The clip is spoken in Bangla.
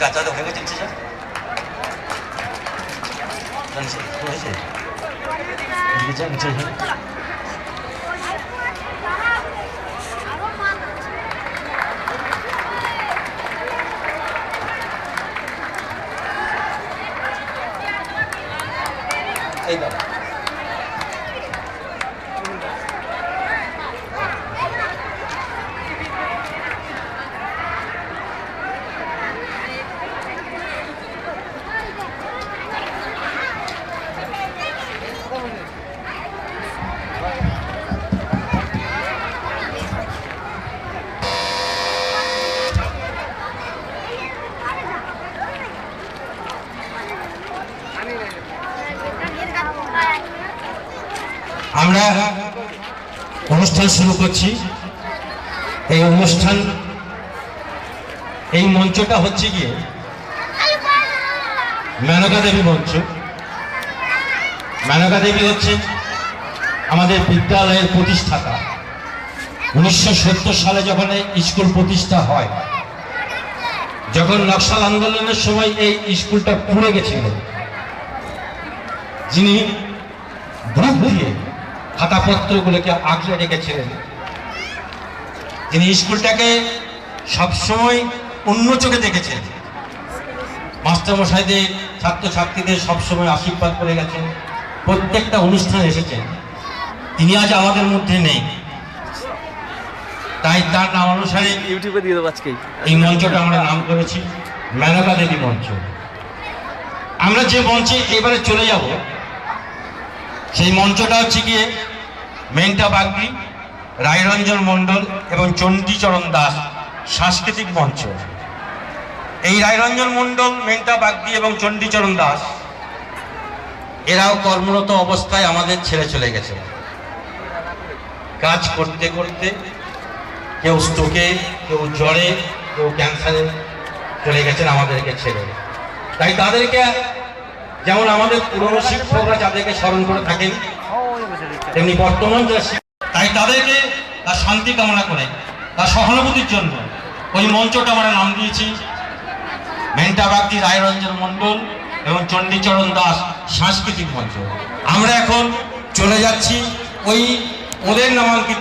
가짜도 해가 진짜 당신 뭐지 이게 진짜 아이다 আমরা অনুষ্ঠান শুরু করছি। এই অনুষ্ঠান এই মঞ্চটা হচ্ছে গিয়ে মেনকা দেবী মঞ্চ। মেনকা দেবী হচ্ছে আমাদের বিদ্যালয়ের প্রতিষ্ঠাতা। 1970 সালে যখন এই স্কুল প্রতিষ্ঠা হয়, যখন নকশাল আন্দোলনের সময় এই স্কুলটা পুড়ে গেছিল, যিনি ধূপ দিয়ে খাতাপত্রগুলোকে আগলে রেখেছিলেন, তিনি স্কুলটাকে সবসময় অন্য চোখে দেখেছেন, মাস্টারমশাইদের ছাত্রছাত্রীদের সবসময় আশীর্বাদ করে গেছেন, প্রত্যেকটা অনুষ্ঠানে এসেছেন। তিনি আজ আমাদের মধ্যে নেই, তাই তার নাম অনুসারে ইউটিউবে দিয়ে দেবো আজকেই এই মঞ্চটা আমরা নাম করেছি মেনকা দেবী মঞ্চ। আমরা যে মঞ্চে এবারে চলে যাব, সেই মঞ্চটা হচ্ছে গিয়ে মেন্টা বাগদি, রায়রঞ্জন মণ্ডল এবং চণ্ডীচরণ দাস সাংস্কৃতিক মঞ্চ। এই রায়রঞ্জন মণ্ডল, মেন্টা বাগদি এবং চণ্ডীচরণ দাস এরাও কর্মরত অবস্থায় আমাদের ছেড়ে চলে গেছে। কাজ করতে করতে কেউ স্ট্রোকে, কেউ জ্বরে, কেউ ক্যান্সারে চলে গেছেন আমাদেরকে ছেড়ে। তাই তাদেরকে যেমন আমাদের পুরনো শিক্ষকরা যাদেরকে স্মরণ করে থাকেন, তেমনি বর্তমান যারা তাই তাদেরকে তার শান্তি কামনা করে, তার সহানুভূতির জন্য ওই মঞ্চটা আমরা নাম দিয়েছি মেন্টা বাগদি, রায়রঞ্জন মণ্ডল এবং চণ্ডীচরণ দাস সাংস্কৃতিক মঞ্চ। আমরা এখন চলে যাচ্ছি ওই ওদের নামাঙ্কিত